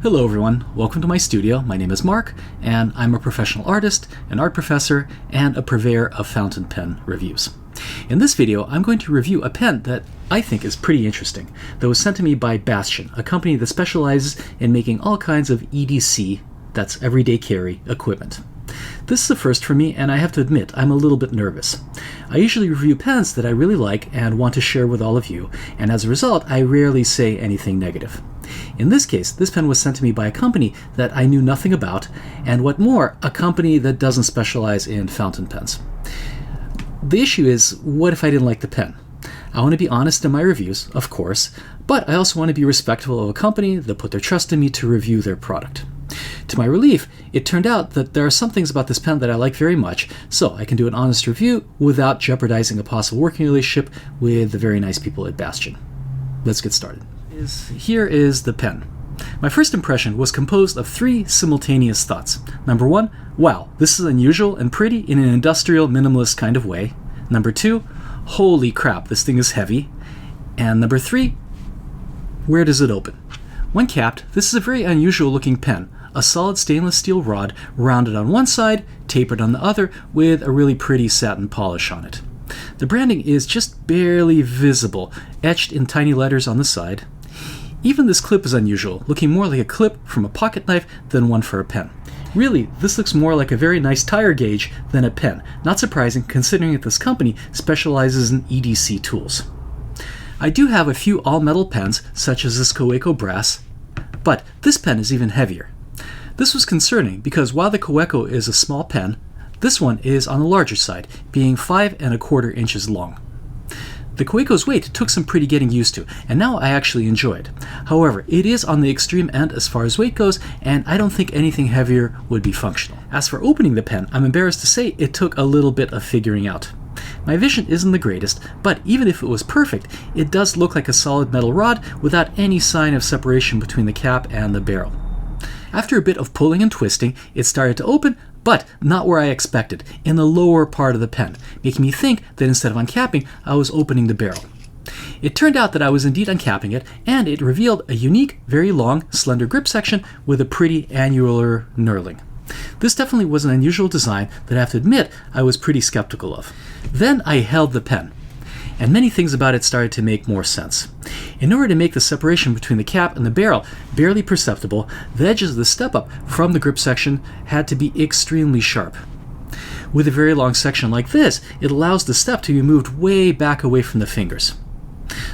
Hello everyone, welcome to my studio. My name is Mark, and I'm a professional artist, an art professor, and a purveyor of fountain pen reviews. In this video, I'm going to review a pen that I think is pretty interesting, that was sent to me by Bastion, a company that specializes in making all kinds of EDC, that's everyday carry, equipment. This is a first for me, and I have to admit, I'm a little bit nervous. I usually review pens that I really like and want to share with all of you, and as a result, I rarely say anything negative. In this case, this pen was sent to me by a company that I knew nothing about, and what more, a company that doesn't specialize in fountain pens. The issue is, what if I didn't like the pen? I want to be honest in my reviews, of course, but I also want to be respectful of a company that put their trust in me to review their product. To my relief, it turned out that there are some things about this pen that I like very much, so I can do an honest review without jeopardizing a possible working relationship with the very nice people at Bastion. Let's get started. Here is the pen. My first impression was composed of three simultaneous thoughts. Number one, wow, this is unusual and pretty in an industrial minimalist kind of way. Number two, holy crap, this thing is heavy. And number three, where does it open? When capped, this is a very unusual looking pen. A solid stainless steel rod, rounded on one side, tapered on the other, with a really pretty satin polish on it. The branding is just barely visible, etched in tiny letters on the side. Even this clip is unusual, looking more like a clip from a pocket knife than one for a pen. Really, this looks more like a very nice tire gauge than a pen, not surprising considering that this company specializes in EDC tools. I do have a few all-metal pens, such as this Kaweco brass, but this pen is even heavier. This was concerning because while the Kaweco is a small pen, this one is on the larger side, being 5¼ inches long. The Kaweco's weight took some pretty getting used to, and now I actually enjoy it. However, it is on the extreme end as far as weight goes, and I don't think anything heavier would be functional. As for opening the pen, I'm embarrassed to say it took a little bit of figuring out. My vision isn't the greatest, but even if it was perfect, it does look like a solid metal rod without any sign of separation between the cap and the barrel. After a bit of pulling and twisting, it started to open, but not where I expected, in the lower part of the pen, making me think that instead of uncapping, I was opening the barrel. It turned out that I was indeed uncapping it, and it revealed a unique, very long, slender grip section with a pretty annular knurling. This definitely was an unusual design that I have to admit I was pretty skeptical of. Then I held the pen, and many things about it started to make more sense. In order to make the separation between the cap and the barrel barely perceptible, the edges of the step-up from the grip section had to be extremely sharp. With a very long section like this, it allows the step to be moved way back away from the fingers.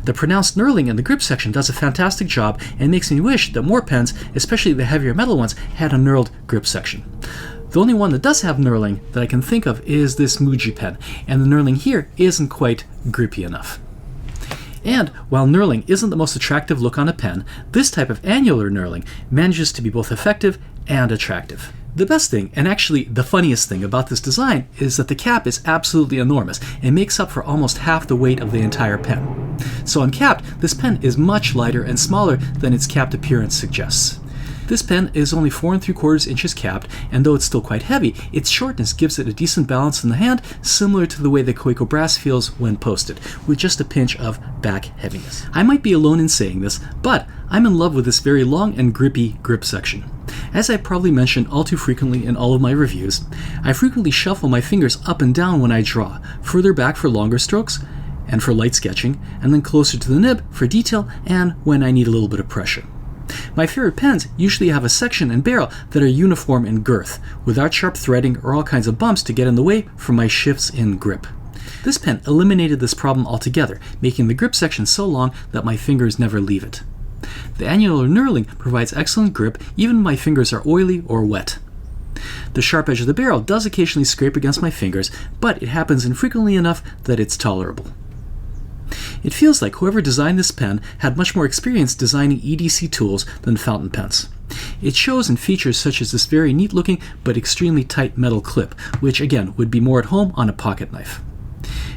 The pronounced knurling in the grip section does a fantastic job and makes me wish that more pens, especially the heavier metal ones, had a knurled grip section. The only one that does have knurling that I can think of is this Muji pen, and the knurling here isn't quite grippy enough. And while knurling isn't the most attractive look on a pen, this type of annular knurling manages to be both effective and attractive. The best thing, and actually the funniest thing about this design, is that the cap is absolutely enormous and makes up for almost half the weight of the entire pen. So uncapped, this pen is much lighter and smaller than its capped appearance suggests. This pen is only 4¾ inches capped, and though it's still quite heavy, its shortness gives it a decent balance in the hand, similar to the way the Kaweco brass feels when posted, with just a pinch of back heaviness. I might be alone in saying this, but I'm in love with this very long and grippy grip section. As I probably mention all too frequently in all of my reviews, I frequently shuffle my fingers up and down when I draw, further back for longer strokes, and for light sketching, and then closer to the nib for detail and when I need a little bit of pressure. My favorite pens usually have a section and barrel that are uniform in girth, without sharp threading or all kinds of bumps to get in the way from my shifts in grip. This pen eliminated this problem altogether, making the grip section so long that my fingers never leave it. The annular knurling provides excellent grip even when my fingers are oily or wet. The sharp edge of the barrel does occasionally scrape against my fingers, but it happens infrequently enough that it's tolerable. It feels like whoever designed this pen had much more experience designing EDC tools than fountain pens. It shows in features such as this very neat looking but extremely tight metal clip, which again would be more at home on a pocket knife.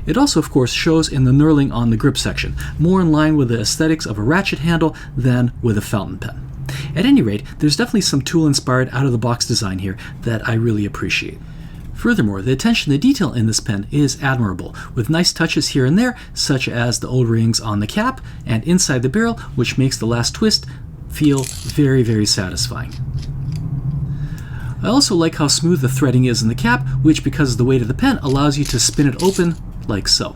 It also of course shows in the knurling on the grip section, more in line with the aesthetics of a ratchet handle than with a fountain pen. At any rate, there's definitely some tool-inspired out-of-the-box design here that I really appreciate. Furthermore, the attention to detail in this pen is admirable, with nice touches here and there, such as the O-rings on the cap and inside the barrel, which makes the last twist feel very, very satisfying. I also like how smooth the threading is in the cap, which, because of the weight of the pen, allows you to spin it open like so.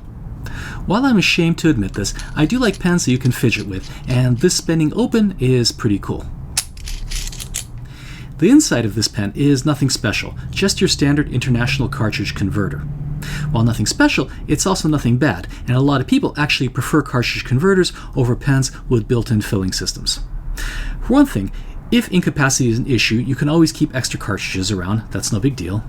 While I'm ashamed to admit this, I do like pens that you can fidget with, and this spinning open is pretty cool. The inside of this pen is nothing special, just your standard international cartridge converter. While nothing special, it's also nothing bad, and a lot of people actually prefer cartridge converters over pens with built-in filling systems. For one thing, if ink capacity is an issue, you can always keep extra cartridges around, that's no big deal.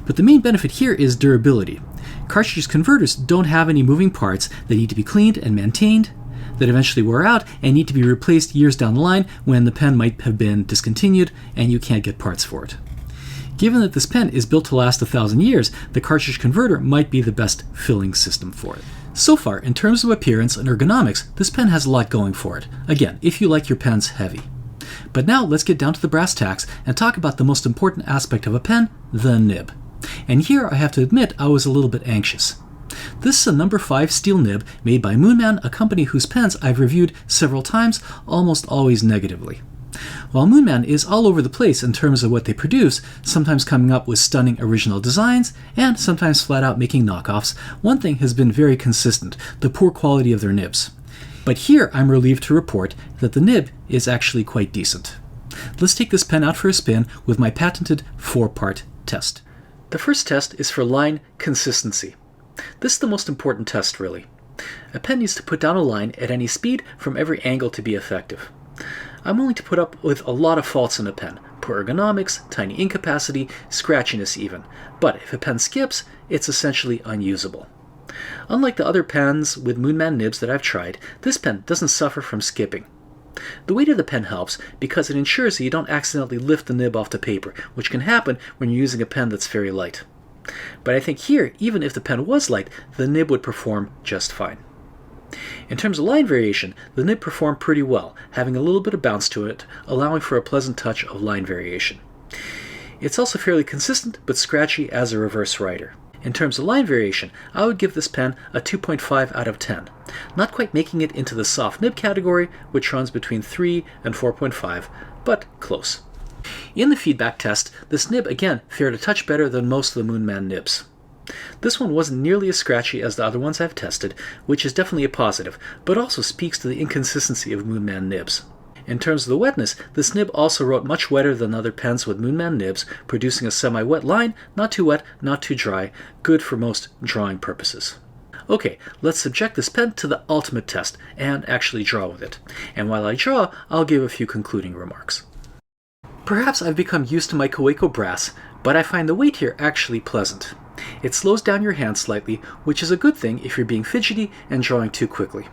But the main benefit here is durability. Cartridge converters don't have any moving parts that need to be cleaned and maintained, that eventually wear out and need to be replaced years down the line when the pen might have been discontinued and you can't get parts for it. Given that this pen is built to last 1,000 years, the cartridge converter might be the best filling system for it. So far, in terms of appearance and ergonomics, this pen has a lot going for it. Again, if you like your pens heavy. But now let's get down to the brass tacks and talk about the most important aspect of a pen, the nib. And here I have to admit I was a little bit anxious. This is a number 5 steel nib made by Moonman, a company whose pens I've reviewed several times, almost always negatively. While Moonman is all over the place in terms of what they produce, sometimes coming up with stunning original designs, and sometimes flat out making knockoffs, one thing has been very consistent: the poor quality of their nibs. But here I'm relieved to report that the nib is actually quite decent. Let's take this pen out for a spin with my patented 4-part test. The first test is for line consistency. This is the most important test, really. A pen needs to put down a line at any speed from every angle to be effective. I'm willing to put up with a lot of faults in a pen: poor ergonomics, tiny ink capacity, scratchiness even. But if a pen skips, it's essentially unusable. Unlike the other pens with Moonman nibs that I've tried, this pen doesn't suffer from skipping. The weight of the pen helps because it ensures that you don't accidentally lift the nib off the paper, which can happen when you're using a pen that's very light. But I think here, even if the pen was light, the nib would perform just fine. In terms of line variation, the nib performed pretty well, having a little bit of bounce to it, allowing for a pleasant touch of line variation. It's also fairly consistent but scratchy as a reverse writer. In terms of line variation, I would give this pen a 2.5 out of 10, not quite making it into the soft nib category, which runs between 3 and 4.5, but close. In the feedback test, this nib again fared a touch better than most of the Moonman nibs. This one wasn't nearly as scratchy as the other ones I've tested, which is definitely a positive, but also speaks to the inconsistency of Moonman nibs. In terms of the wetness, this nib also wrote much wetter than other pens with Moonman nibs, producing a semi-wet line, not too wet, not too dry, good for most drawing purposes. Okay, let's subject this pen to the ultimate test and actually draw with it. And while I draw, I'll give a few concluding remarks. Perhaps I've become used to my Kaweco brass, but I find the weight here actually pleasant. It slows down your hand slightly, which is a good thing if you're being fidgety and drawing too quickly.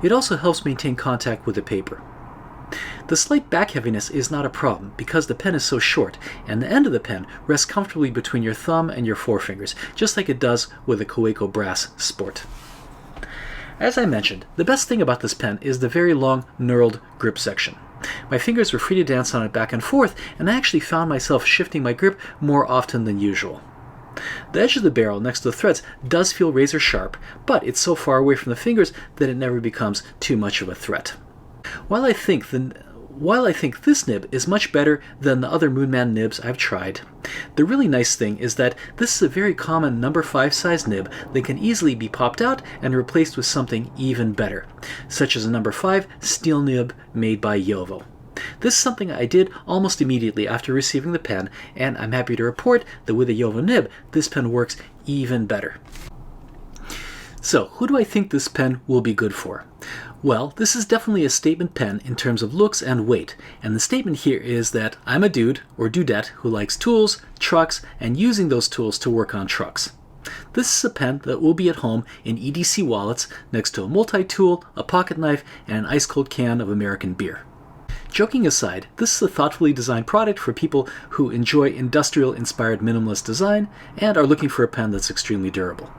It also helps maintain contact with the paper. The slight back heaviness is not a problem because the pen is so short, and the end of the pen rests comfortably between your thumb and your forefingers, just like it does with the Kaweco Brass Sport. As I mentioned, the best thing about this pen is the very long knurled grip section. My fingers were free to dance on it back and forth, and I actually found myself shifting my grip more often than usual. The edge of the barrel next to the threads does feel razor sharp, but it's so far away from the fingers that it never becomes too much of a threat. While I think this nib is much better than the other Moonman nibs I've tried, the really nice thing is that this is a very common number 5 size nib that can easily be popped out and replaced with something even better, such as a number 5 steel nib made by Yovo. This is something I did almost immediately after receiving the pen, and I'm happy to report that with a Yovo nib, this pen works even better. So, who do I think this pen will be good for? Well, this is definitely a statement pen in terms of looks and weight, and the statement here is that I'm a dude, or dudette, who likes tools, trucks, and using those tools to work on trucks. This is a pen that will be at home in EDC wallets next to a multi-tool, a pocket knife, and an ice-cold can of American beer. Joking aside, this is a thoughtfully designed product for people who enjoy industrial-inspired minimalist design and are looking for a pen that's extremely durable.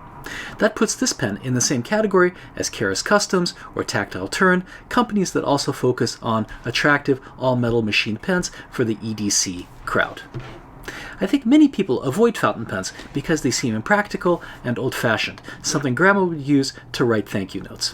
That puts this pen in the same category as Keras Customs or Tactile Turn, companies that also focus on attractive all-metal machined pens for the EDC crowd. I think many people avoid fountain pens because they seem impractical and old-fashioned, something Grandma would use to write thank you notes.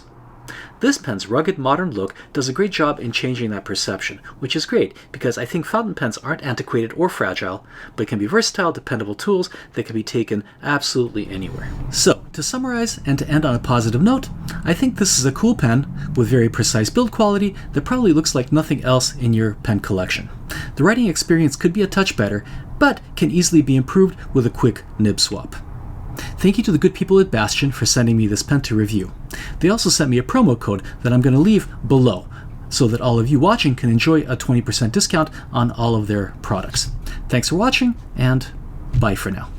This pen's rugged modern look does a great job in changing that perception, which is great because I think fountain pens aren't antiquated or fragile, but can be versatile, dependable tools that can be taken absolutely anywhere. So, to summarize and to end on a positive note, I think this is a cool pen with very precise build quality that probably looks like nothing else in your pen collection. The writing experience could be a touch better, but can easily be improved with a quick nib swap. Thank you to the good people at Bastion for sending me this pen to review. They also sent me a promo code that I'm going to leave below so that all of you watching can enjoy a 20% discount on all of their products. Thanks for watching, and bye for now.